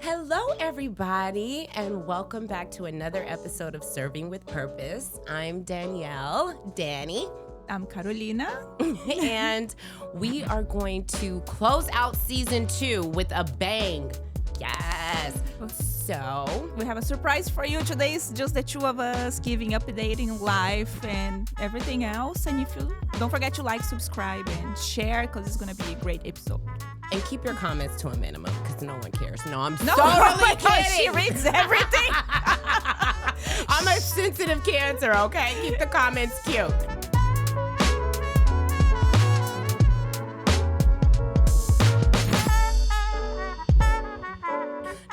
Hello, everybody, and welcome back to another episode of Serving with Purpose. I'm Danielle, Dani. I'm Carolina. And we are going to close out season 2 with a bang. Yes. So we have a surprise for you. Today is just the two of us giving updating life and everything else. And if you don't forget to like, subscribe, and share because it's going to be a great episode. And keep your comments to a minimum because no one cares. No, I'm No, totally kidding. She reads everything. I'm a sensitive Cancer, okay? Keep the comments cute.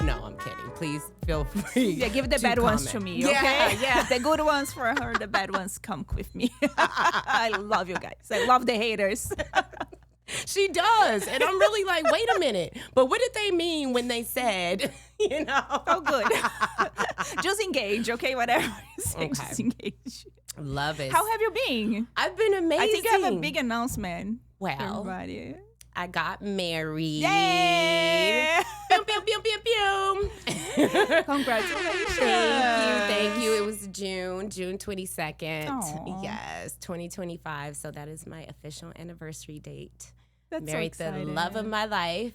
No, I'm kidding. Please feel free. Yeah, give the bad ones to me, okay? Yeah. The good ones for her, the bad ones come with me. I love you guys. I love the haters. She does. And I'm really like, wait a minute. But what did they mean when they said, you know? Oh, good. Just engage, okay? Whatever you say, Okay. just engage. Love it. How have you been? I've been amazing. I think I have a big announcement. Well, Everybody. I got married. Yay! Pew, pew, pew, pew, pew. Congratulations. Thank you. It was June 22nd. Aw. Yes, 2025. So that is my official anniversary date. That's Married so the exciting. love of my life,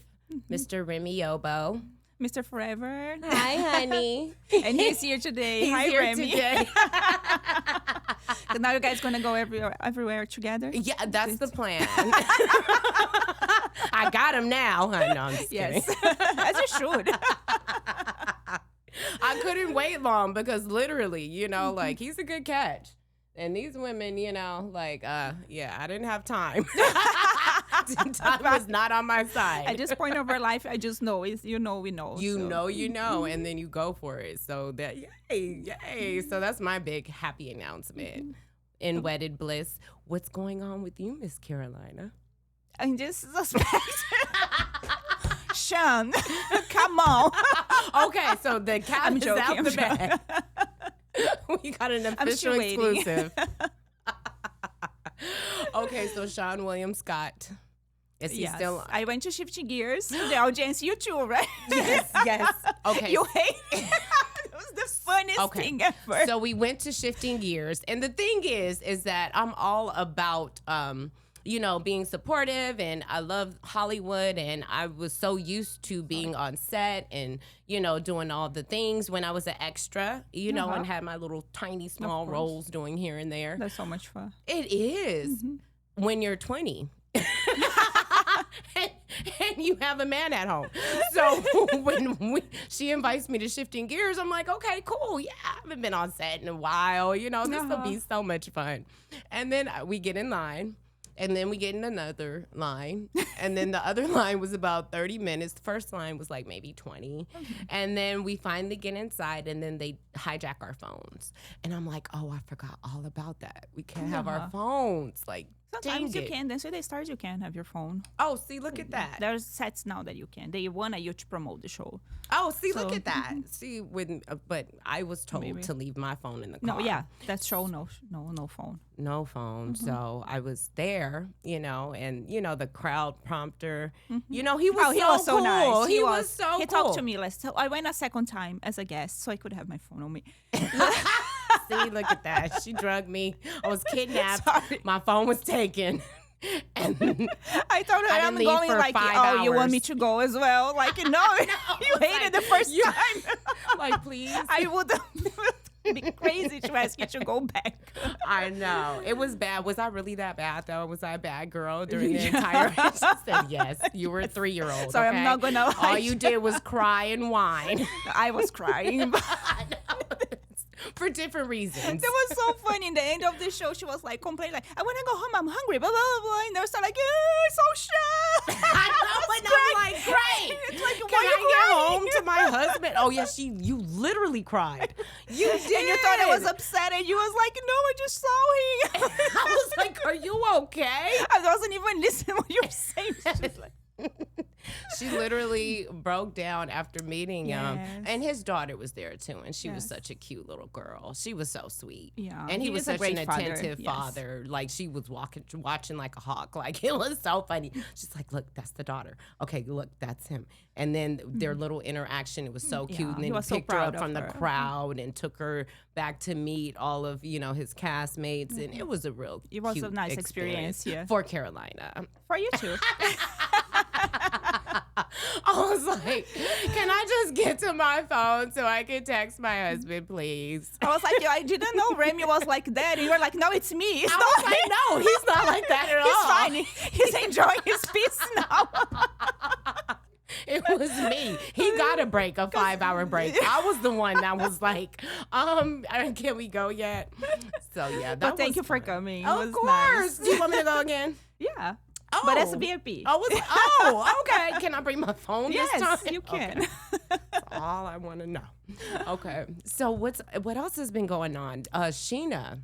Mr. Remy Yobo. Mr. Forever. Hi, honey. And he's here today. He's Hi, here Remy. today. So now you guys gonna go everywhere together? Yeah, that's the plan. I got him now. No, I'm just kidding. Yes, as you should. I couldn't wait long because literally, you know, like he's a good catch. And these women, you know, like, yeah, I didn't have time. Time was not on my side. At this point of our life, I just know is we know. You so. know, and then you go for it. So that, yay. So that's my big happy announcement. In wedded bliss. What's going on with you, Miss Carolina? I just suspect. Sean, come on. Okay, so the cat is joking, out I'm the bag. We got an official still waiting. exclusive. Okay, so Sean William Scott. Is he Yes. still? I went to Shifting Gears. The audience, you too, right? Yes. Okay. You hate it. It was the funniest thing ever. So we went to Shifting Gears. And the thing is that I'm all about, you know, being supportive, and I love Hollywood, and I was so used to being on set and, you know, doing all the things when I was an extra, you know, and had my little tiny small roles doing here and there. That's so much fun. It is when you're 20. and you have a man at home. So when she invites me to Shifting Gears, I'm like, okay, cool. Yeah, I haven't been on set in a while. You know, this will be so much fun. And then we get in line. And then we get in another line. And then the other line was about 30 minutes. The first line was like maybe 20. And then we finally get inside, and then they hijack our phones. And I'm like, oh, I forgot all about that. We can't have our phones. Like, Sometimes dang you it. can. Then so they start you can have your phone. Oh, see, look at that. There's sets now that you can. They want you to promote the show. Oh, see, look So- at that. See, but I was told Maybe. to leave my phone in the car. No, yeah, that show no phone. No phone. So I was there, you know, and, you know, the crowd prompter, you know, he was He was so cool. nice. He was so He cool. talked to me last. So I went a second time as a guest, so I could have my phone on me. See, look at that. She drugged me. I was kidnapped. Sorry. My phone was taken. And I told her I I'm didn't leave going for like, 5 you want hours. me to go as well? Like, no, you hated like, the first you- time. like, please. I would be crazy to ask you to go back. I know. It was bad. Was I really that bad, though? Was I a bad girl during the entire... She said, yes. You were a 3-year-old, Sorry, okay? I'm not gonna All lie. you did was cry and whine. I was crying. I know. For different reasons. It was so funny. In the end of the show, she was like complaining, like, I want to go home. I'm hungry. Blah, blah, blah, blah. And they were so like, so shy. I know, and I'm like, great. It's like, Can why I you get crying? home to my husband? Oh, yeah, you literally cried. You did. And you thought I was upset, and you was like, no, I just saw him. I was like, are you okay? I wasn't even listening what you were saying. She was like, She literally broke down after meeting him. Yes. And his daughter was there too. And she was Yes. such a cute little girl. She was so sweet. Yeah, And he was is a such great an father. attentive Yes. father. Like she was watching like a hawk. Like it was so funny. She's like, look, that's the daughter. Okay, look, that's him. And then their little interaction, it was so cute. Yeah, And he then he was so picked her proud up of from the her. crowd and took her back to meet all of, his castmates. And it was a real It was a cute nice experience, yeah. for Carolina. For you too. I was like, can I just get to my phone so I can text my husband, please? I was like, I didn't know Remy was like that. And you were like, no, it's me. It's I not was like, no, he's not like that at all. He's fine. He's enjoying his peace now. It was me. He got a break, a 5-hour break. I was the one that was like, can we go yet? So yeah, that But thank was you for fun. coming. It Of was course. nice. Do you want me to go again? Yeah. Oh. But as a VIP. Okay. Can I bring my phone this time? Yes, you can. Okay. That's all I want to know. Okay. So what else has been going on? Sheena.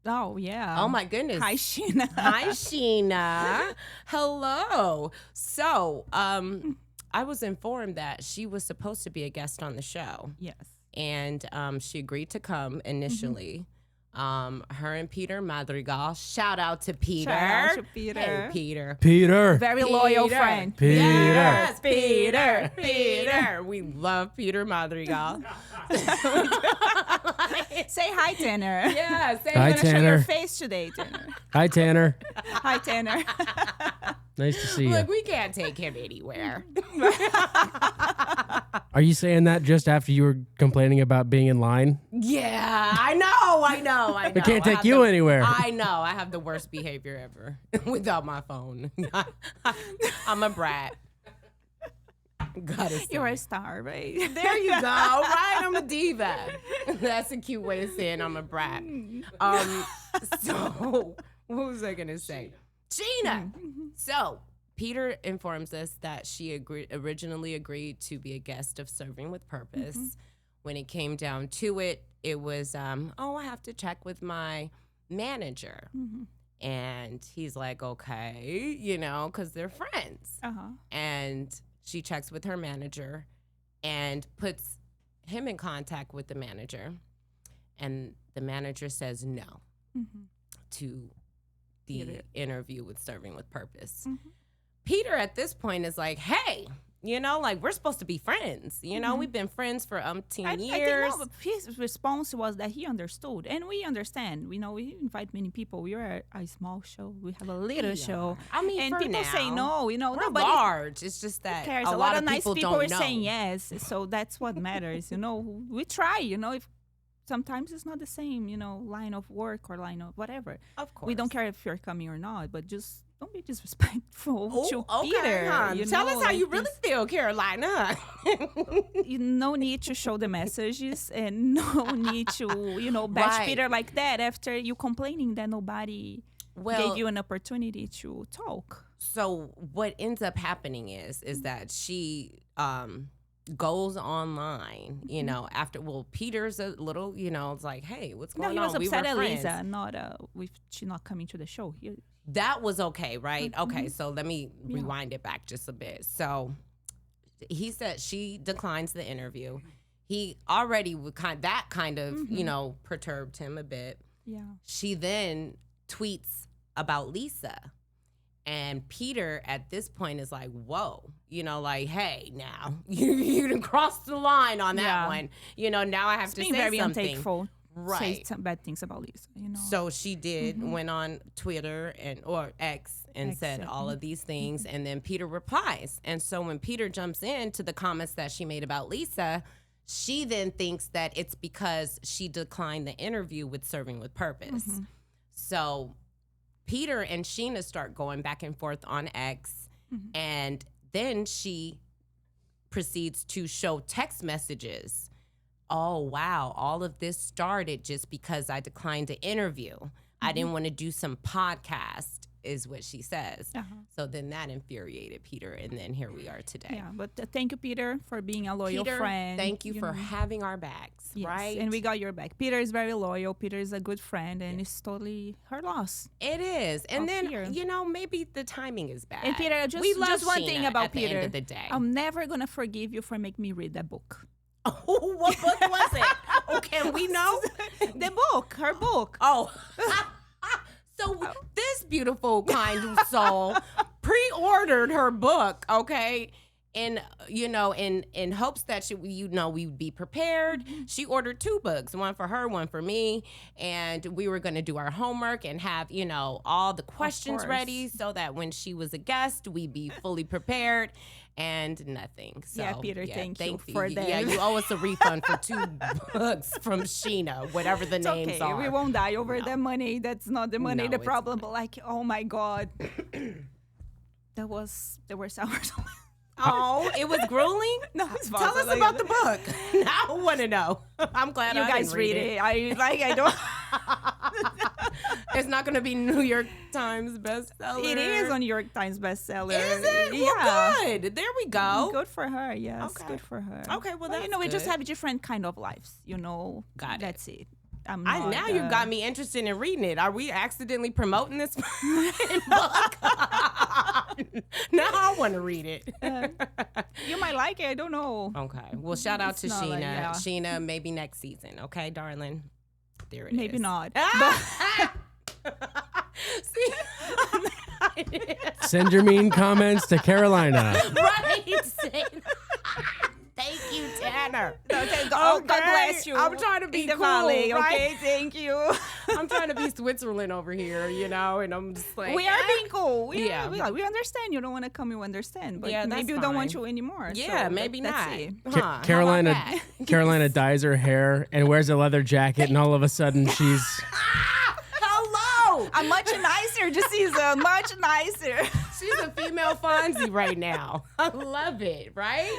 Oh, yeah. Oh my goodness. Hi, Sheena. Hi, Sheena. Hello. So, I was informed that she was supposed to be a guest on the show. Yes. And she agreed to come initially. Her and Peter Madrigal. Shout out to Peter. Shout out to Peter. Hey, Peter. Peter. Very loyal friend. Peter. Yes, Peter. Peter. We love Peter Madrigal. Say hi, Tanner. Yeah, say Hi, I'm gonna show Tanner. your face today, Tanner. Hi, Tanner. Hi, Tanner. Nice to see you. Look, we can't take him anywhere. Are you saying that just after you were complaining about being in line? Yeah, I know. They can't I take have you anywhere. I know. I have the worst behavior ever without my phone. I'm a brat. Gotta say. You're a star, right? There you go. Right? I'm a diva. That's a cute way of saying I'm a brat. So what was I gonna say? Sheena. So Peter informs us that she originally agreed to be a guest of Serving with Purpose. When it came down to it, it was, I have to check with my manager. And he's like, okay, because they're friends. And she checks with her manager and puts him in contact with the manager. And the manager says no to the interview with Serving with Purpose. Peter at this point is like, hey, we're supposed to be friends. We've been friends for umpteen years. I think his response was that he understood, and we understand. We invite many people. We are a small show. We have a little show. I mean, and for people now, say no. we're Nobody large. It's just that cares. a lot of nice people people don't are know. saying yes. So that's what matters. We try. If sometimes it's not the same. Line of work or line of whatever. Of course, we don't care if you're coming or not, but just don't be disrespectful to okay, Peter. hon. Tell us how you really this- feel, Carolina. no need to show the messages and no need to, bash Right. Peter like that after you complaining that nobody gave you an opportunity to talk. So what ends up happening is that she goes online, after, Peter's a little, it's like, hey, what's No, going he on? was We upset were at friends. Lisa, not with she not coming to the show. That was okay, right? Okay, so let me rewind it back just a bit. So he said she declines the interview. He already would kind of perturbed him a bit. Yeah. She then tweets about Lisa. And Peter at this point is like, whoa, hey, now you done crossed the line on that one. Now I have to say being very something. unthankful. Right. Say some bad things about Lisa, So she did, went on Twitter or X and said X, all of these things. And then Peter replies. And so when Peter jumps into the comments that she made about Lisa, she then thinks that it's because she declined the interview with Serving with Purpose. So Peter and Sheena start going back and forth on X. And then she proceeds to show text messages. Oh, wow, all of this started just because I declined to interview. I didn't want to do some podcast, is what she says. So then that infuriated Peter, and then here we are today. Yeah, but thank you, Peter, for being a loyal Peter, friend. thank you for having our backs. Yes, right? and we got your back. Peter is very loyal. Peter is a good friend, and it's totally her loss. It is. And Of then, here. maybe the timing is bad. And Peter, we love just one Sheena thing about at the Peter. end of the day. I'm never gonna forgive you for making me read that book. Oh, what book was it? Oh, can we know? The book, her book. Oh. So this beautiful, kind soul pre-ordered her book, okay? And, in hopes that we would be prepared. She ordered 2 books, one for her, one for me. And we were going to do our homework and have, all the questions ready so that when she was a guest, we'd be fully prepared. And nothing. So, Yeah, Peter, thank you for for that. that. Yeah, you owe us a refund for 2 books from Sheena, whatever the names are. We won't die over the money. That's not the money, No, the it's problem. But like, oh my God. There were hours. Oh, it was grueling? No, it's fine. Tell us about the book. Now I want to know. I'm glad You I guys didn't read it. I don't. It's not going to be New York Times bestseller. It is on New York Times bestseller. Is it? Yeah. Well, good. There we go. Good for her. Yes, Okay. good for her. Okay, well, that's we just good. have different kind of lives. Got it. That's it. Now you've got me interested in reading it. Are we accidentally promoting this book? Now I want to read it. You might like it. I don't know. Okay. Well, shout out to It's not Sheena. like- yeah. Sheena, maybe next season. Okay, darling? There it is. Maybe not. See? Send your mean comments to Carolina. Right. Thank you, Tanner. Okay, God bless you. I'm trying to be in the cool, valley, right? okay? Thank you. I'm trying to be Switzerland over here, and I'm just like, We are being cool. We understand. You don't want to come, you understand. But Yeah, maybe that's we don't want fine. you anymore. yeah, so maybe that's not. it. Huh, how about Carolina that? Carolina dyes her hair and wears a leather jacket, and all of a sudden she's Hello. I'm much nicer, Jaciza. Much nicer. She's a female Fonzie right now. I love it, right?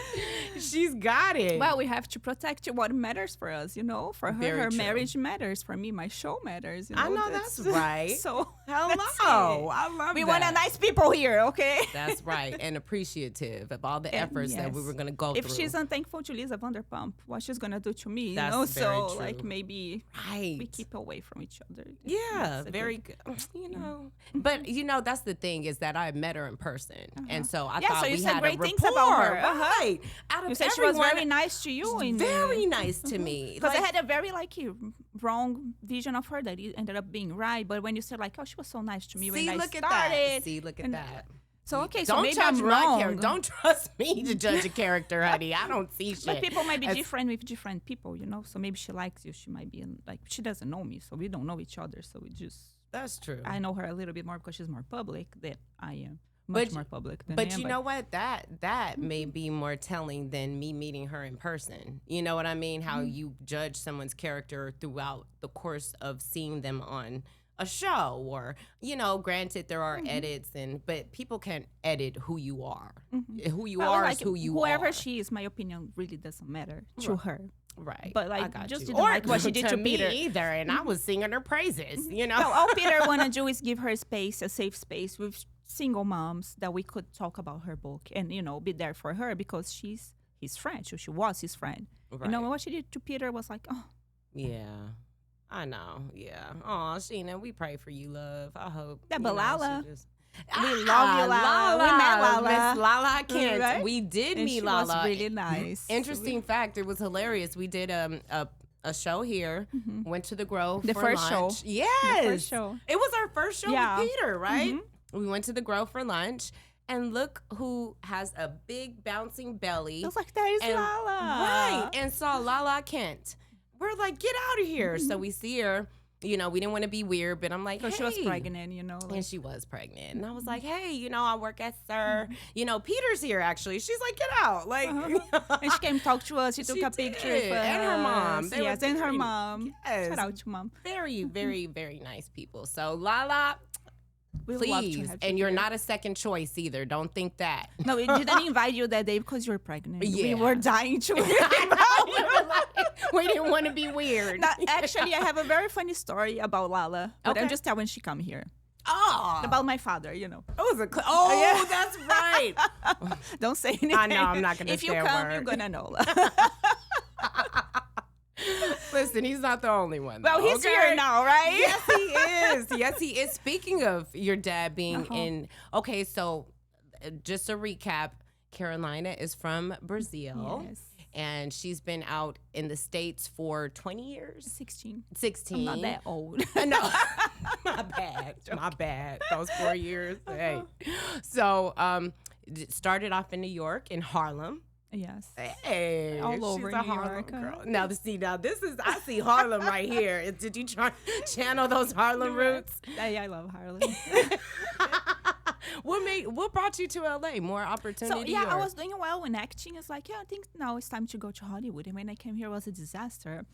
She's got it. Well, we have to protect what matters for us, For her, Very her true. marriage matters. For me, my show matters. I know that's right. So Hello. that's it. I love We that. want a nice people here, okay? That's right. And appreciative of all the efforts that we yes. were going to go If through. she's unthankful to Lisa Vanderpump, what she's gonna do to me, That's very So true. like maybe right. we keep away from each other. Yeah, That's a very good. But that's the thing is that I met her in person, and so I Yeah, thought so you we said had great a things rapport, about her. right? Out of You said she was everyone, very nice to you. very nice to me. Because I had a very wrong vision of her that it ended up being right. But when you said oh, she was so nice to me when I look started. at that. See, look at and- that. So okay, so Don't maybe judge I'm my wrong. character. Don't trust me to judge a character, honey. I don't see shit. But people might be As- different with different people, So maybe she likes you. She might be she doesn't know me, so we don't know each other. So we just That's true. I know her a little bit more because she's more public than I am. Much more public than I But am. you know what? That may be more telling than me meeting her in person. You know what I mean? How you judge someone's character throughout the course of seeing them on a show, or granted there are edits, but people can edit who you are. Who you are is who you are. whoever she is, my opinion really doesn't matter to her. Right. But I got just you. didn't like what she did to me Peter. either, and I was singing her praises. So all Peter wanna do is give her space, a safe space with single moms that we could talk about her book and be there for her because she's his friend. She was his friend. Right. What she did to Peter was Yeah. I know, yeah. Oh, Sheena, we pray for you, love. I hope. Yeah, but Lala. she just- we love you, Lala. We met Lala. Miss Lala Kent. Right? We did And meet she Lala. was really nice. Interesting fact, it was hilarious. We did a show here, went to the Grove The for first show. lunch. Yes. The first show. It was our first show Yeah. with Peter, right? We went to the Grove for lunch, and look who has a big bouncing belly. I was like, that is and, Lala. Right, and saw Lala Kent. We're like, get out of here. So we see her. We didn't want to be weird, but I'm like, hey. She was pregnant, And she was pregnant. And I was like, hey, I work at Sir. Peter's here, actually. She's like, get out. Like, And she came talk to us. She took She a picture did. for And her mom. us. They were Yes, and her very- mom. Yes. Shout out to mom. very, very, very nice people. So, Lala, We love to please. have And you you're here. not a second choice either. Don't think that. No, we didn't invite you that day because you were pregnant. Yeah. We were dying to We didn't want to be weird. Actually, I have a very funny story about Lala, but I'm Okay. just telling when she come here. Oh, About my father, it was a that's right. Don't say anything. I know, I'm not gonna If you say a come, word. you're gonna know. Listen, he's not the only one. Well, though, he's okay? here now, right? Yes, he is. Yes, he is. Speaking of your dad being in, okay, so just a recap, Carolina is from Brazil. Yes. And she's been out in the States for 20 years? 16. 16. I'm not that old. No, my bad. My bad. Those 4 years. Hey. So, started off in New York, in Harlem. Yes. Hey, All over she's a New Harlem York, huh? girl. Now, this is, I see Harlem right here. Did you channel those Harlem roots? Yeah, I love Harlem. What brought you to LA? More opportunity? So, yeah, I was doing well in acting. It's like, yeah, I think now it's time to go to Hollywood. And when I came here, it was a disaster.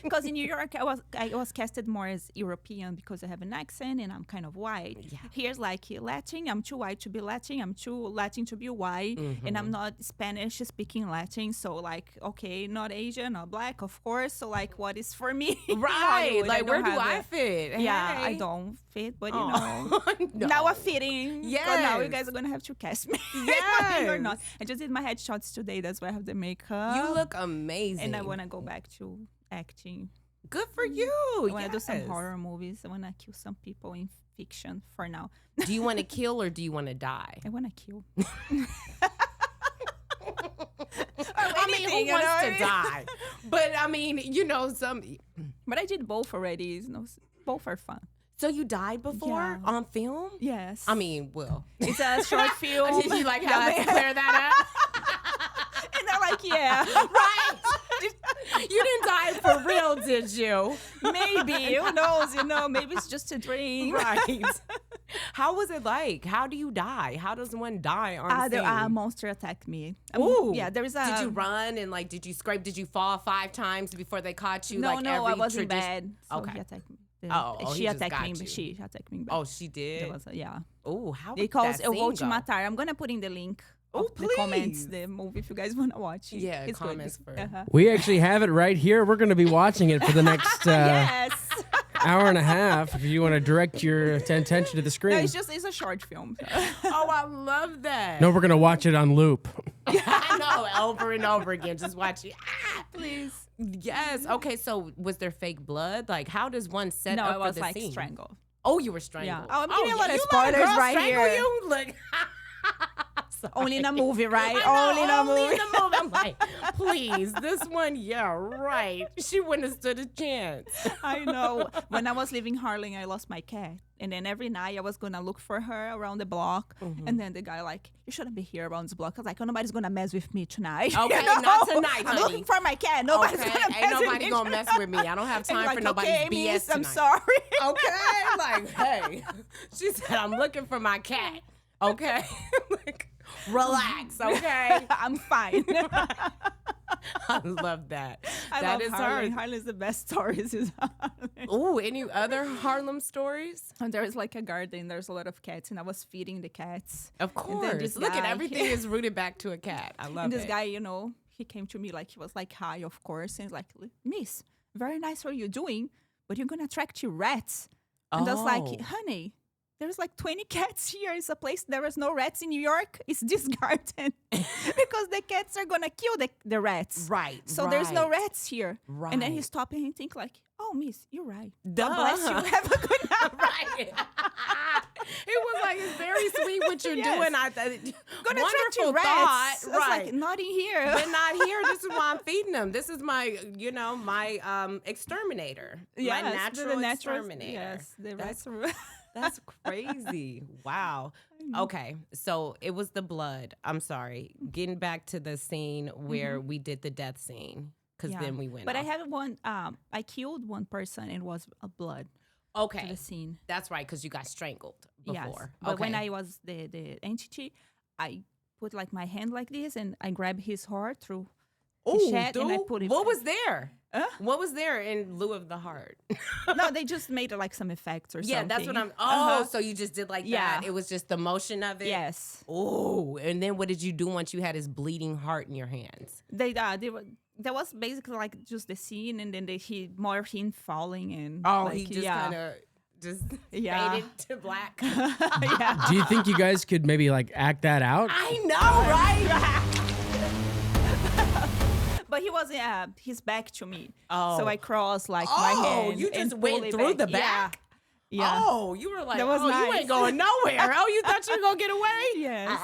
Because in New York, I was casted more as European because I have an accent and I'm kind of white. Yeah. Here's like Latin. I'm too white to be Latin. I'm too Latin to be white. And I'm not Spanish speaking Latin. So like, okay, not Asian, not black, of course. So like, what is for me? Right. Like, where do I it. fit? Yeah, Hey. I don't fit, but No. now I'm fitting. Yes. But now you guys are gonna have to cast me. Yes. Or not. I just did my headshots today. That's why I have the makeup. You look amazing. And I want to go back to acting. Good for you. I want to do some horror movies. I want to kill some people in fiction for now. Do you want to kill or do you want to die? I want to kill. I mean, who wants to die? But I mean, some. But I did both already. Both are fun. So you died before Yeah. on film? Yes. I mean, well, it's a short film. did you like how to clear that up? And they're like, yeah. Right. You didn't die for real, did you? Maybe. Who knows? Maybe it's just a dream. Right. How was it like? How do you die? How does one die on film? A monster attacked me. Ooh. Yeah, there is a... Did you run and did you scrape? Did you fall 5 times before they caught you? No, like I every was in tradition? bed. So Okay. he attacked me. He She just attacked got me, you. but she attacked me back. Oh, she did? There was yeah. Oh, how They did call that it Eu Vou Te scene go? Matar. I'm going to put in the link Oh, of the comments, please. the movie, if you guys want to watch it. Yeah, it's comments good. for- We actually have it right here. We're going to be watching it for the next Yes. hour and a half if you want to direct your attention to the No, screen. it's a short film. Oh, I love that. No, we're going to watch it on loop. I know, over and over again. Just watch it. Please. Yes. Okay, so was there fake blood? Like, how does one set No, up I for was the like scene? strangled. Oh, you were strangled. Yeah. Oh, I'm giving a lot of you let a spoilers girl right strangle here. You? Like, sorry. Only in a movie, right? I know, Only in a movie. in a movie. I'm like, please, this one, yeah, right. She wouldn't have stood a chance. I know. When I was living in Harlem, I lost my cat. And then every night I was going to look for her around the block. And then the guy like, you shouldn't be here around this block. I was like, oh, nobody's going to mess with me tonight. Okay, not tonight, I'm honey. looking for my cat. Nobody's Okay, going to mess ain't with nobody me gonna mess with me. I don't have And time like, for nobody's okay, BS miss, I'm tonight. sorry. Okay, like, hey, she said, I'm looking for my cat. Okay, like, relax. Okay, I'm fine. I love that. I That love is Harlem. her. Harlem's the best stories. Is Harlem. Ooh, any other Harlem stories? And there is like a garden. There's a lot of cats, and I was feeding the cats. Of And then course. this Look at guy- everything is rooted back to a cat. I love And this it. guy, he came to me like he was like hi, of course, and he's like, Miss, very nice what you're doing, but you're gonna attract your rats. And I was Oh. like, honey, there's like 20 cats here. It's a place there is no rats in New York. It's this garden because the cats are gonna kill the rats. Right. So there's no right. rats here. And then he Right. stopped and he think like, oh, Miss, you're right. Duh. God bless you. Have a good night. Right. It was like, it's very sweet what you're Yes. doing. Gonna attract Wonderful your thought. rats. I was Right. like, not in here. But not here. This is why I'm feeding them. This is my, my exterminator. Yes, my natural exterminator. Yes, the That's- rats are. That's crazy. Wow. Okay. So it was the blood. I'm sorry. Getting back to the scene where we did the death scene. Because then we went But I off. had one. I killed one person and it was blood to Okay. the scene. That's right. Because you got strangled Yes. before. But when Okay. I was the entity, I put like my hand like this and I grabbed his heart through his Ooh, chest and I dude, put it. what was there? Huh? What was there in lieu of the heart? No, they just made like some effects or Yeah, something. that's what I'm. Oh, Uh-huh. so you just did like Yeah. that? It was just the motion of it. Yes. Oh, and then what did you do once you had his bleeding heart in your hands? They were. That was basically like just the scene, and then he more him falling and. Oh, like, he just yeah. kind of just Yeah. faded to black. Yeah. Do you think you guys could maybe like act that out? I know, right? But he was his back to me. Oh. So I crossed like my hand. You just and went pulled it through the Yeah. back? Yeah. Oh, you were like, That was you nice. ain't going nowhere. Oh, you thought you were going to get away? Yes.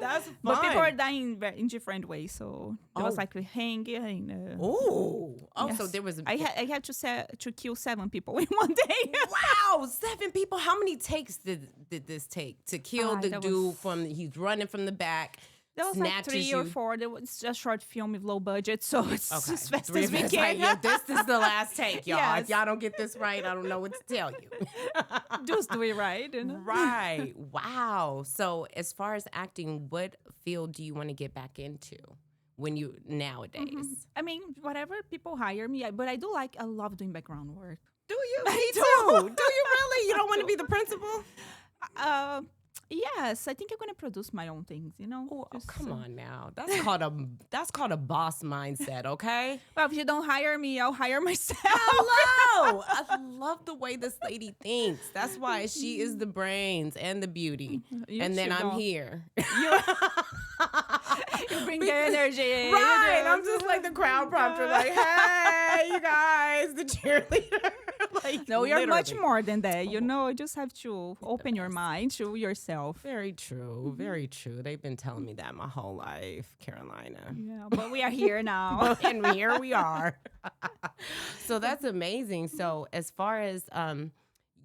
That's fun. But people are dying in different ways. So there was Oh. like a hanging. Oh, Yes. so there was. I had to kill 7 people in one day. Wow, 7 people. How many takes did this take to kill the that dude was- from? He's running from the back. There was like snatches 3 or you. 4. There was a short film with low budget, so it's as fast Three as we minutes, can. like, yeah, this is the last take, y'all. If Yes. y'all don't get this right, I don't know what to tell you. Just do it right. You know? Right. Wow. So as far as acting, what field do you want to get back into when you nowadays? I mean, whatever people hire me, but I love doing background work. Do you? Me too. Do you really? You don't want to be the principal? Yes, I think I'm gonna produce my own things. You know. Oh, Just, come on now. That's called a boss mindset, okay? Well, if you don't hire me, I'll hire myself. Hello. I love the way this lady thinks. That's why she is the brains and the beauty. You and then should I'm know. here. You bring the energy. Right. I'm just like the crowd prompter, like, hey, you guys, the cheerleader. Like, No, you're much literally. more than that. You know, you just have to open your mind to yourself. Very true. Very true. They've been telling me that my whole life, Carolina. Yeah, but we are here now. And here we are. So that's amazing. So as far as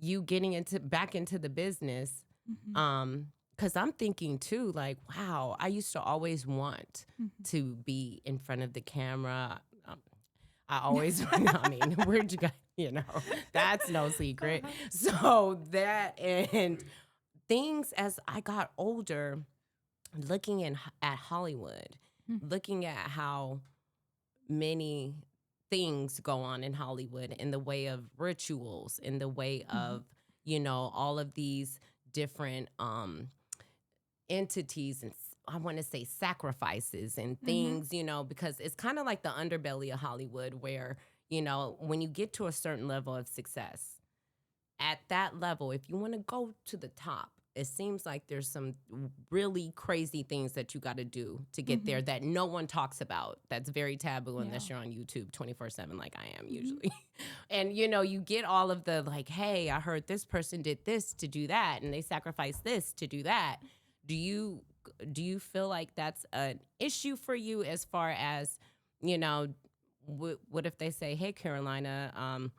you getting back into the business, because I'm thinking too, like, wow, I used to always want to be in front of the camera. I always, I mean, where'd you go? You know, that's no secret. So that and things as I got older, looking at Hollywood, looking at how many things go on in Hollywood in the way of rituals, in the way of, you know, all of these different entities and I want to say sacrifices and things, you know, because it's kind of like the underbelly of Hollywood where, you know, when you get to a certain level of success, at that level, if you want to go to the top, it seems like there's some really crazy things that you got to do to get there that no one talks about. That's very taboo unless you're on YouTube 24/7 like I am usually. And, you know, you get all of the like, hey, I heard this person did this to do that and they sacrificed this to do that. Do you feel like that's an issue for you as far as, you know, what if they say, hey, Carolina,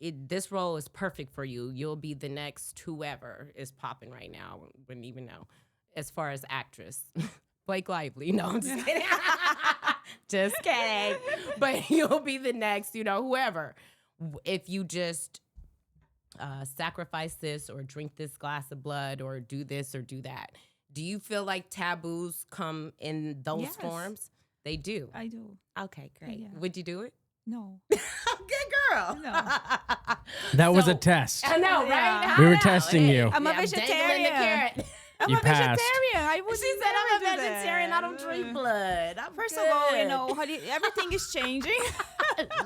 this role is perfect for you. You'll be the next whoever is popping right now. Wouldn't even know. As far as actress, Blake Lively. No, I'm just kidding. Just kidding. But you'll be the next, you know, whoever. If you just sacrifice this or drink this glass of blood or do this or do that. Do you feel like taboos come in those forms? They do. I do. Okay, great. Yeah. Would you do it? No. Good girl. No. That was a So- test. I know, Yeah. right? We I were know. testing you. I'm a dangling the vegetarian. carrot. I'm You a passed. vegetarian. I would She said I'm a vegetarian. I don't drink blood. I'm First of all, you good. know, everything is changing.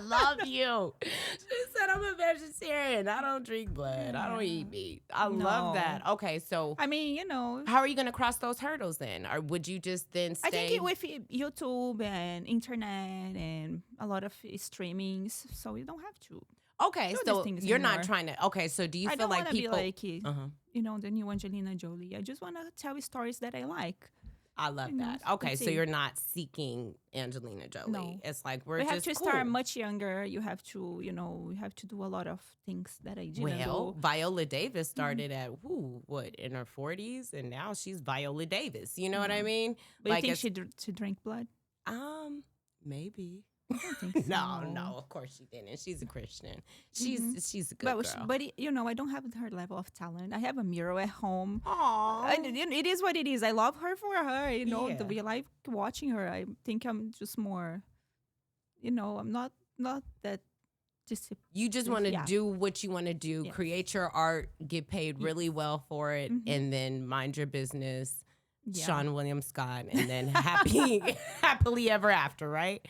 Love you. She said I'm a vegetarian. I don't drink blood. I don't eat meat. I love No. that. Okay, so I mean, you know, how are you going to cross those hurdles then? Or would you just then stay? I think with YouTube and internet and a lot of streamings, so you don't have to. Okay, do so these things you're not anymore. trying to. Okay, so do you I feel don't like want to be people? like, Uh-huh. you know, the new Angelina Jolie. I just want to tell stories that I like. I love You know, that. Okay, that's so it. you're not seeking Angelina Jolie. No. It's like we're You have just to cool. start much younger. You have to, you know, you have to do a lot of things that I didn't Well, do. Viola Davis started at what in her 40s, and now she's Viola Davis. You know what I mean? But like you think she drank blood? maybe. I don't think so. No, of course she didn't. She's a Christian. She's a good girl. But you know, I don't have her level of talent. I have a mirror at home. Aww. And it is what it is. I love her for her. You know, Yeah. the real life watching her. I think I'm just more. You know, I'm not that. Just You just want to Yeah. do what you want to do, Yes. create your art, get paid really well for it, and then mind your business. Sean William Scott, and then happily ever after, right?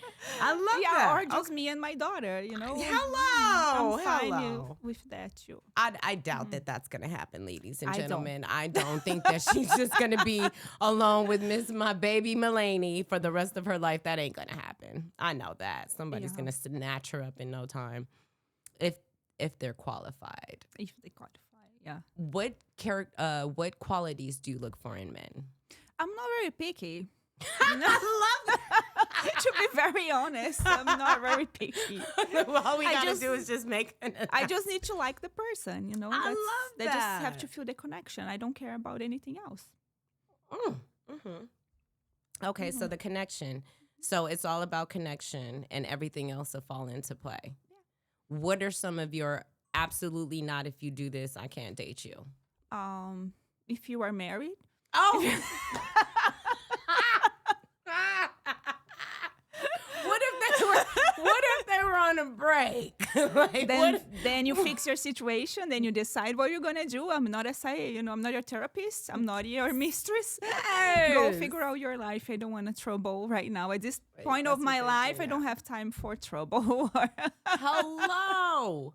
I love that. Or just me and my daughter, you know. Hello. I'm fine Hello. with that too. I doubt that that's going to happen, ladies and I don't. gentlemen. I don't think that she's just going to be alone with my baby Mulaney for the rest of her life. That ain't going to happen. I know that. Somebody's going to snatch her up in no time if they're qualified. If they qualify, yeah. What qualities do you look for in men? I'm not very picky. I love that. To be very honest, I'm not very picky. All we gotta do is just make I just need to like the person, you know. I love They just have that. to feel the connection. I don't care about anything else. Okay, so the connection. So it's all about connection, and everything else will fall into play. Yeah. What are some of your absolutely not, if you do this, I can't date you? If you are married. Oh. What if they were on a break? Like, then you fix your situation. Then you decide what you're gonna do. I'm not I'm not your therapist. I'm not your mistress. Yes. Go figure out your life. I don't want to trouble right now. At this point of my life, I don't have time for trouble. Hello.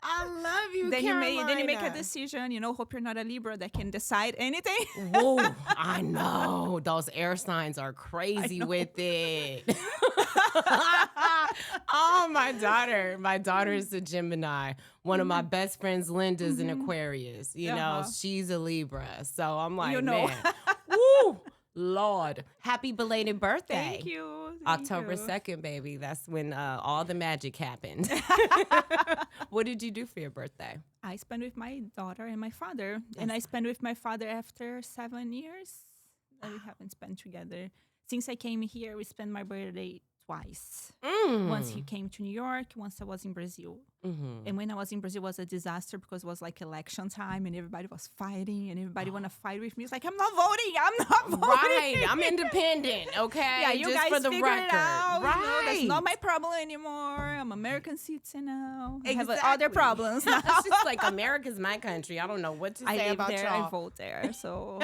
I love you, then Carolina. you make a decision. You know, hope you're not a Libra that can decide anything. Whoa, I know. Those air signs are crazy with it. Oh, my daughter. My daughter is a Gemini. One of my best friends, Linda's an Aquarius. You know, she's a Libra. So I'm like, man, woo, Lord. Happy belated birthday. Thank you. October 2nd, baby. That's when all the magic happened. What did you do for your birthday? I spent with my daughter and my father. And I spent with my father after 7 years that we haven't spent together. Since I came here, we spent my birthday twice. Once he came to New York, once I was in Brazil. And when I was in Brazil, it was a disaster because it was like election time and everybody was fighting and everybody want to fight with me. It's like, I'm not voting. Right. I'm independent, okay? Yeah, you just guys for the figure record. it out. Right. You know, that's not my problem anymore. I'm American citizen now. I have Exactly. other problems now. It's just like, America's my country. I don't know what to say I live about there, y'all. I vote there. So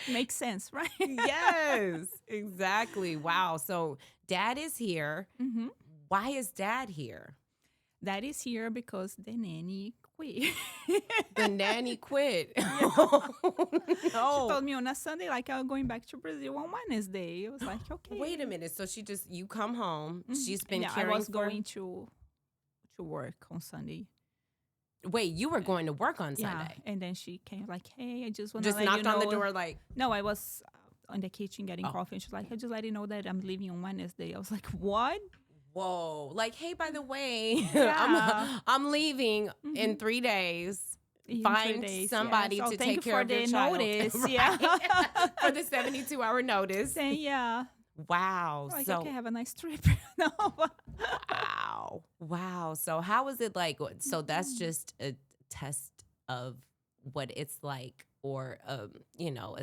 makes sense, right? Yes, exactly. Wow. So dad is here. Why is dad here? Dad is here because the nanny quit. The nanny quit. She No. told me on a Sunday, like, I'm going back to Brazil on Wednesday. I was like, okay. Wait a minute. So you come home. She's been I caring was for. going to work on Sunday. Wait, you were going to work on Sunday. Yeah, and then she came like, hey, I just want to Just let knocked you know. on the door like. No, I was in the kitchen getting coffee, and she's like, I just let you know that I'm leaving on Wednesday. I was like, what? Whoa. Like, hey, by the way, Yeah. I'm leaving in 3 days. In 3 Find days, somebody yeah. So to thank take you care for of your the child. notice. Right. Yeah. For the 72-hour notice. Then, yeah. Wow. Like, So okay, have a nice trip. No. wow. So how is it like? So that's just a test of what it's like, or a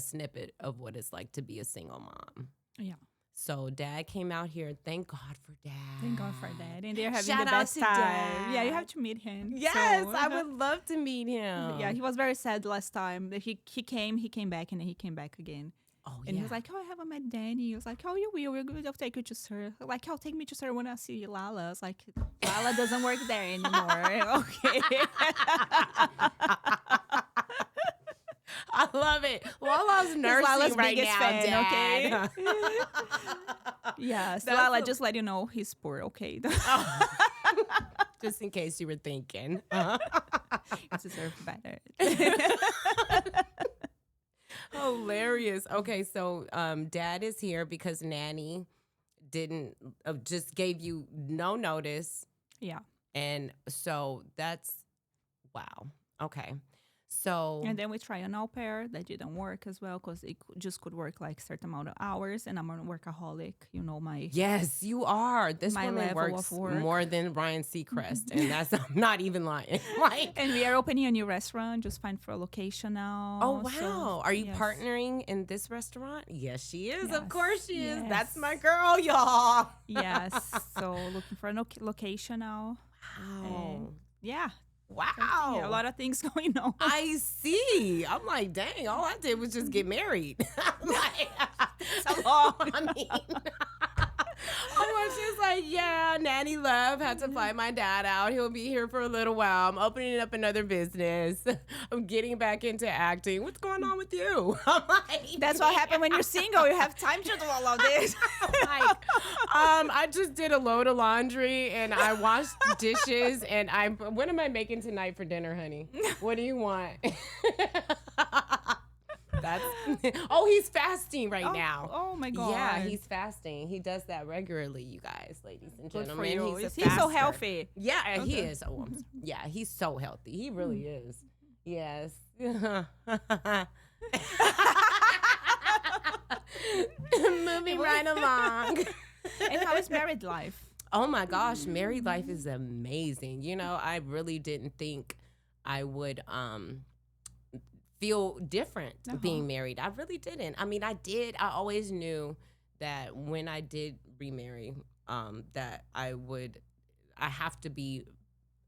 snippet of what it's like to be a single mom. Yeah. So dad came out here. Thank God for dad. Thank God for that. And they're having Shout the out best to time. Dad. Yeah, you have to meet him. Yes, So, I would love to meet him. Yeah, he was very sad last time. He came back, and then he came back again. Oh, And he was like, I haven't met Danny. He was like, you will. I'll take you to Sir. Like, I'll take me to Sir when I see Lala. I was like, Lala doesn't work there anymore. Okay. I love it. Lala's nursing Lala's right biggest now, fan, Dad. okay? Yes, That's Lala, just let you know he's poor, okay? Just in case you were thinking. You deserve better. Hilarious. Okay, so dad is here because nanny didn't just gave you no notice. Yeah. And so that's wow. Okay. So And then we try an au pair that didn't work as well because it just could work like certain amount of hours, and I'm a workaholic. You know my yes, you are. This my woman level works of work. more than Ryan Seacrest, and that's I'm not even lying. Like, And we are opening a new restaurant. Just find for a location now. oh wow, So, are you yes. partnering in this restaurant? Yes, she is. Of Yes, course she is. That's yes. my girl, y'all. Yes. So looking for a location now. Wow. And yeah. Wow. Yeah, a lot of things going on. I see. I'm like, dang, all I did was just get married. I'm like, So long. I mean, I was just like, yeah, nanny left. Had to fly my dad out. He'll be here for a little while. I'm opening up another business. I'm getting back into acting. What's going on with you? I'm like, That's what happened when you're single. You have time to do all of this. like, I just did a load of laundry and I washed dishes and what am I making tonight for dinner, honey? What do you want? He's fasting right now. Oh my God. Yeah, he's fasting. He does that regularly, you guys, ladies and Good for gentlemen. you. He's He's so faster. healthy. Yeah, he is. Oh, yeah, he's so healthy. He really is. Yes. Moving right along. And how is married life? Oh my gosh, married life is amazing. You know, I really didn't think I would feel different being married. I really didn't. I mean, I did. I always knew that when I did remarry, that I have to be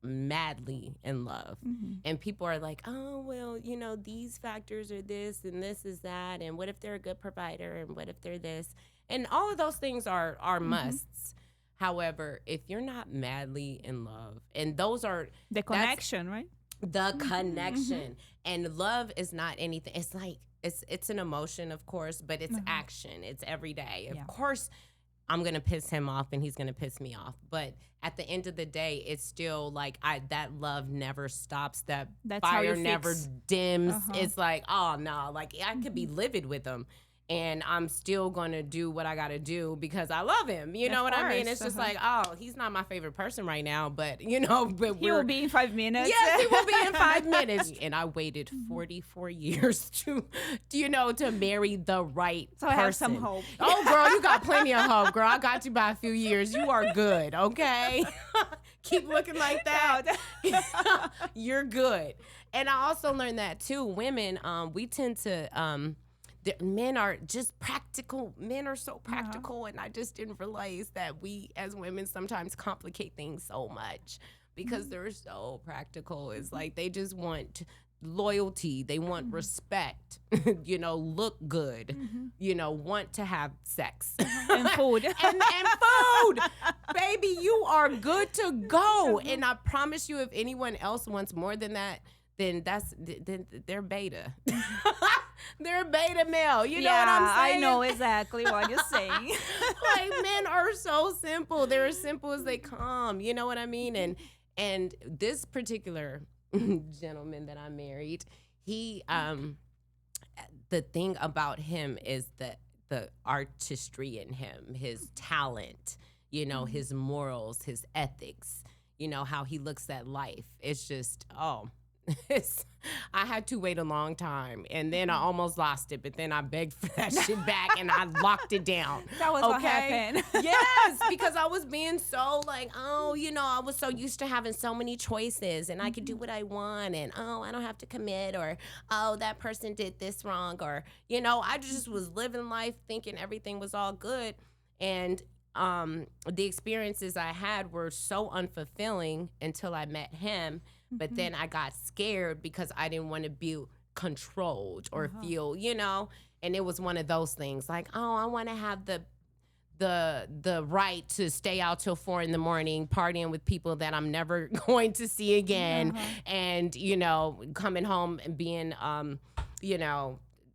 madly in love. And people are like, oh, well, you know, these factors are this and this is that. And what if they're a good provider? And what if they're this? And all of those things are musts. However, if you're not madly in love, and those are the connection, right? The connection. And love is not anything. It's like it's an emotion, of course, but it's action. It's every day. Of course, I'm gonna piss him off and he's gonna piss me off. But at the end of the day, it's still like that love never stops. That's fire never dims. It's like, oh no, like I could be livid with him. And I'm still going to do what I got to do because I love him. You know what I mean? It's just like, oh, he's not my favorite person right now, but, you know, but he will be in 5 minutes. Yes, he will be in 5 minutes. And I waited 44 years to marry the right person. I have some hope. Oh, girl, you got plenty of hope, girl. I got you by a few years. You are good, okay? Keep looking like that. You're good. And I also learned that, too. Women, we tend to... men are just practical. Men are so practical, and I just didn't realize that we as women sometimes complicate things so much because they're so practical. It's like they just want loyalty. They want respect, look good, want to have sex. And food. and food. Baby, you are good to go. And I promise you, if anyone else wants more than that, then they're beta. They're beta male. You know what I'm saying? I know exactly what you're saying. Like, men are so simple. They're as simple as they come. You know what I mean? And this particular gentleman that I married, he the thing about him is the artistry in him, his talent, his morals, his ethics, how he looks at life. It's just, I had to wait a long time, and then I almost lost it, but then I begged for that shit back, and I locked it down. That was what happened. Yes, because I was being so like, I was so used to having so many choices, and I could do what I want, and I don't have to commit, or that person did this wrong, or I just was living life thinking everything was all good, and the experiences I had were so unfulfilling until I met him. But then I got scared because I didn't want to be controlled or feel, and it was one of those things like, I want to have the right to stay out till 4 a.m, partying with people that I'm never going to see again, and coming home and being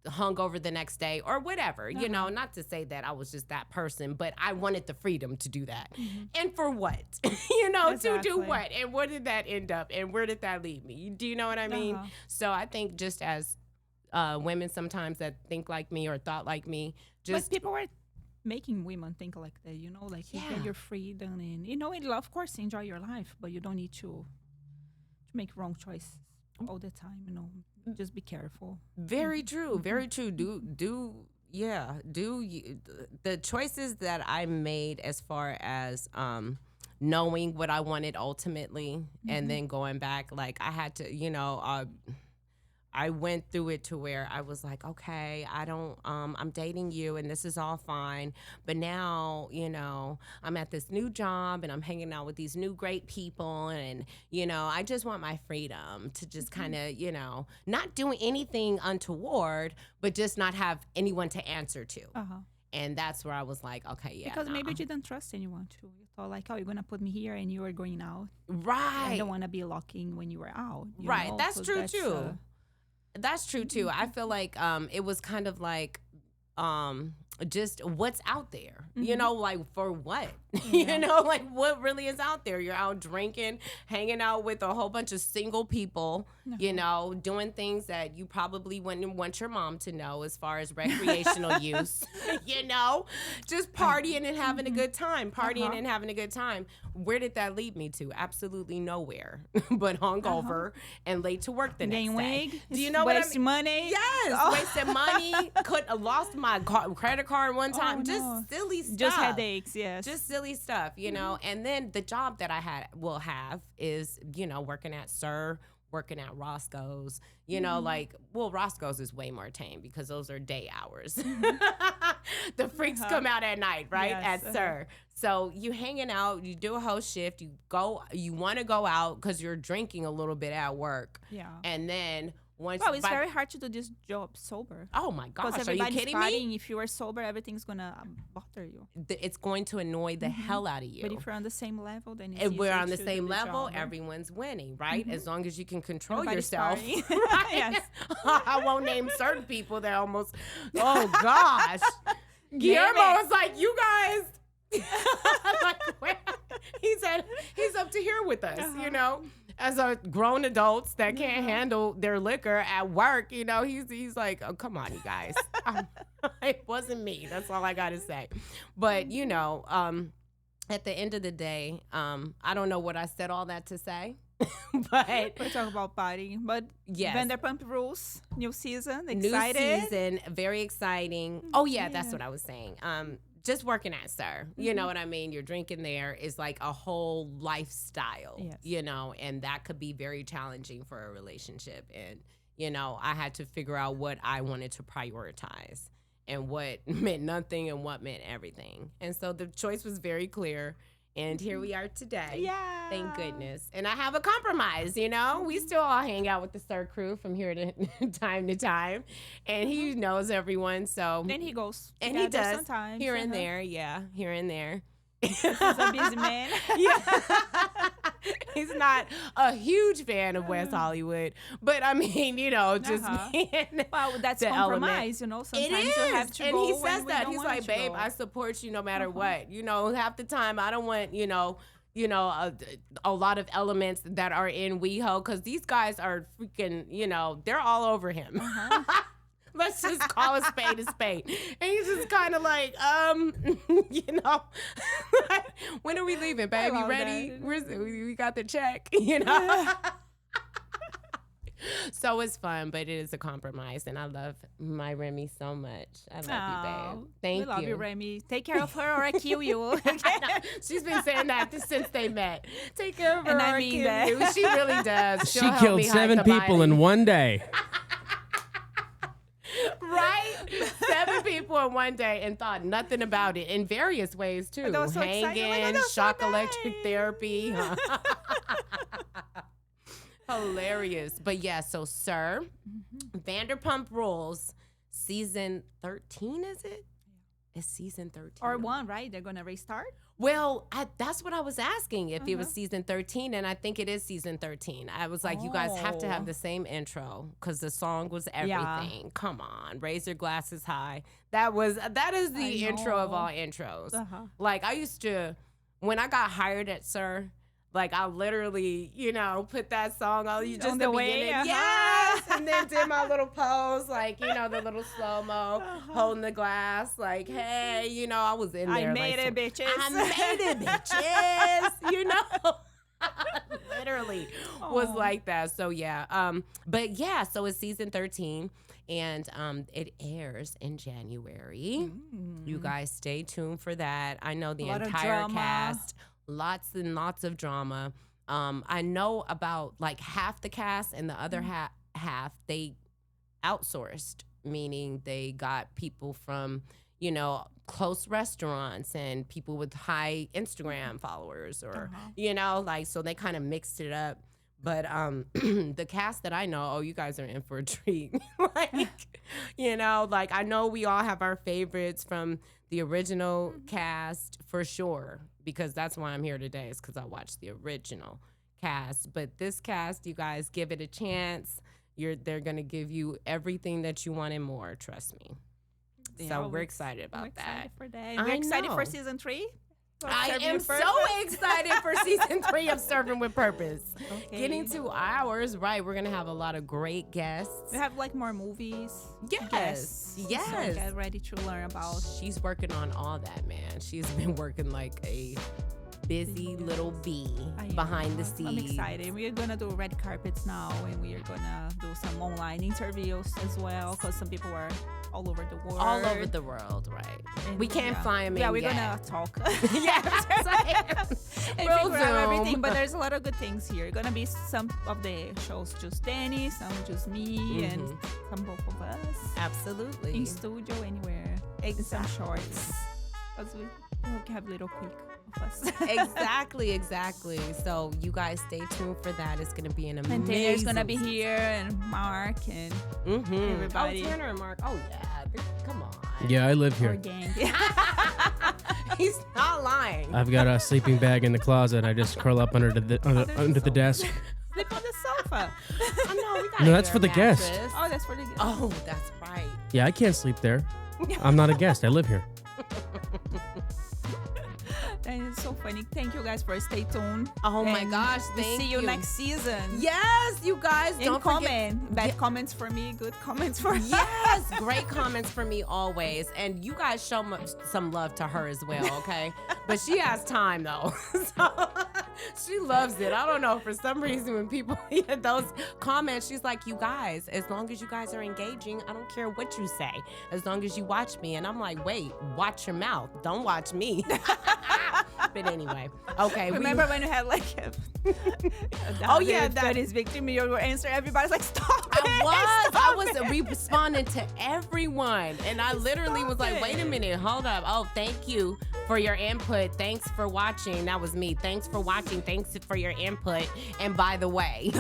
hung over the next day or whatever, not to say that I was just that person, but I wanted the freedom to do that. And for what? To do what? And where did that end up? And where did that lead me? Do you know what I mean? So I think just as women sometimes that think like me or thought like me, but people were making women think like that, you get your freedom and, of course, enjoy your life, but you don't need to make wrong choices all the time, Just be careful. Very true. Very true. The choices that I made as far as knowing what I wanted ultimately, and then going back, like I had to, I went through it to where I was like, okay, I'm dating you and this is all fine. But now, I'm at this new job and I'm hanging out with these new great people. And, I just want my freedom to just kind of, not doing anything untoward, but just not have anyone to answer to. And that's where I was like, okay, yeah. Because maybe you didn't trust anyone too. You thought like, oh, you're going to put me here and you are going out. Right. I don't want to be locking when you were out. Right. That's true too. That's true too. I feel like it was kind of like just what's out there, like for what, like what really is out there. You're out drinking, hanging out with a whole bunch of single people, doing things that you probably wouldn't want your mom to know as far as recreational use, just partying and having a good time, and having a good time. Where did that lead me to? Absolutely nowhere, but hungover and late to work the next day. Do you know what I mean? Wasting money. Yes, wasted money. Lost my credit card one time. Just silly stuff. Just headaches. Yes. Just silly stuff. And then the job that I will have is working at Sir. Working at Roscoe's, Roscoe's is way more tame because those are day hours. The freaks come out at night, right? Yes, at Sir. So you hanging out, you do a whole shift, you want to go out because you're drinking a little bit at work. Yeah. And then it's very hard to do this job sober. Oh my gosh, because are you kidding partying, me? If you are sober, everything's gonna bother you. It's going to annoy the hell out of you. But if you're on the same level, then if we're on the same level, everyone's winning, right? As long as you can control yourself. Right? Yes. I won't name certain people that almost. Oh gosh, Guillermo was like, you guys. He said he's up to here with us, as a grown adults that can't handle their liquor at work, he's like, oh, come on, you guys. It wasn't me. That's all I got to say. But, at the end of the day, I don't know what I said all that to say. But we're talking about partying. But yes. Vanderpump Rules, new season, excited? New season, very exciting. Oh, yeah, that's what I was saying. Just working at Sir, you know what I mean? You're drinking there is like a whole lifestyle, and that could be very challenging for a relationship. And, I had to figure out what I wanted to prioritize and what meant nothing and what meant everything. And so the choice was very clear. And here we are today. Yeah. Thank goodness. And I have a compromise, We still all hang out with the Sir crew from here to time to time. And he knows everyone, so. And he goes. And he does. Sometimes. Here and there, yeah. Here and there. He's a busy man. Yeah. He's not a huge fan of West Hollywood. But I mean, just being well, that's compromise, Sometimes it is. You have to and go he says that. He's like, babe, go. I support you no matter what. Half the time I don't want, a lot of elements that are in WeHo because these guys are freaking, they're all over him. Let's just call a spade a spade. And he's just kind of like, when are we leaving, babe? You ready? We got the check, So it's fun, but it is a compromise. And I love my Remy so much. I love you, babe. Thank you. We love you, Remy. Take care of her or I kill you. She's been saying that since they met. Take care of her and or I kill that. you. She really does. She killed 7 people in one day. Right? 7 people in one day and thought nothing about it in various ways too. So hanging, shock electric therapy. Hilarious. But yeah, so Sir, Vanderpump Rules, season 13, is it? It's season 13. Or 1, right? They're going to restart? Well, that's what I was asking, if it was season 13, and I think it is season 13. I was like, you guys have to have the same intro because the song was everything. Yeah. Come on, raise your glasses high. That is the intro of all intros. Like I used to, when I got hired at Sir, like I literally, put that song on. You just on the beginning, way, yes, and then did my little pose, like the little slow mo, holding the glass, like hey, I was in there. I made it, bitches. I made it, bitches. Literally was like that. So yeah, but yeah, so it's season 13. And it airs in January. You guys stay tuned for that. I know the entire cast. Lots and lots of drama. I know about like half the cast and the other half, they outsourced, meaning they got people from, close restaurants and people with high Instagram followers or, so they kind of mixed it up. But the cast that I know, you guys are in for a treat. I know we all have our favorites from the original cast for sure, because that's why I'm here today, is because I watched the original cast. But this cast, you guys, give it a chance. They're going to give you everything that you want and more, trust me. Yeah, so we're excited about that. For that. We're excited for season 3. I am so excited for season 3 of Serving with Purpose. Okay. Getting to ours, right? We're gonna have a lot of great guests. We have more movies. Yes. So get ready to learn about. She's working on all that, man. She's been working like a busy little bee behind the scenes. I'm excited. We are gonna do red carpets now, and we are gonna do some online interviews as well, because some people are all over the world. All over the world, right? And we can't fly them in. Yeah, we're gonna talk. And figure out everything. But there's a lot of good things here. Gonna be some of the shows just Dani, some just me, and some both of us. Absolutely. In studio, anywhere. Some shorts. Because we have little quick of us. Exactly. So you guys stay tuned for that. It's gonna be an amazing. And Tanner's gonna be here, and Mark, and everybody. Oh, Tanner and Mark. Oh yeah. Come on. Yeah, I live here. Our gang. He's not lying. I've got a sleeping bag in the closet. I just curl up under the desk. Sleep on the sofa. No, that's for the guest. Oh, that's for the guest. Oh, that's right. Yeah, I can't sleep there. I'm not a guest. I live here. And it's so funny. Thank you guys for stay tuned. Oh my gosh, thank you. See you next season. Yes, you guys. And don't comment. Bad comments for me, good comments for Yes, great comments for me always. And you guys show some love to her as well, okay? But she has time though. So she loves it. I don't know, for some reason when people hear those comments, she's like, you guys, as long as you guys are engaging, I don't care what you say, as long as you watch me. And I'm like, wait, watch your mouth. Don't watch me. But anyway, okay. Remember when you had that is victim, you were answering, everybody's like, stop it. I was responding to everyone, and I literally was like, wait a minute, hold up. Oh, thank you for your input. Thanks for watching. That was me. Thanks for watching. Thanks for your input. And by the way,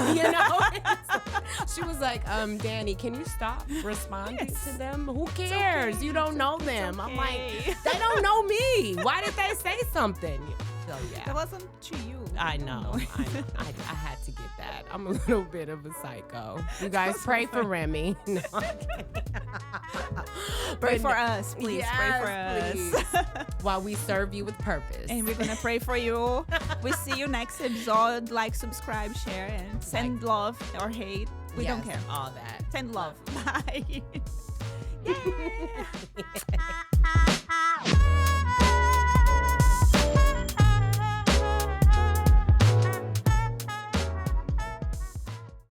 she was like, Dani, can you stop responding to them? Who cares? Okay. You don't know them. Okay. I'm like, they don't know me. Why did they say something? So yeah, that wasn't to you. I know. I had to get that. I'm a little bit of a psycho. You guys pray for Remy. No, pray for us, please. Yes, pray for us while we serve you with purpose. And we're gonna pray for you. We see you next episode. Like, subscribe, share, and send love or hate. We don't care. All that. Send love. Bye. Yay.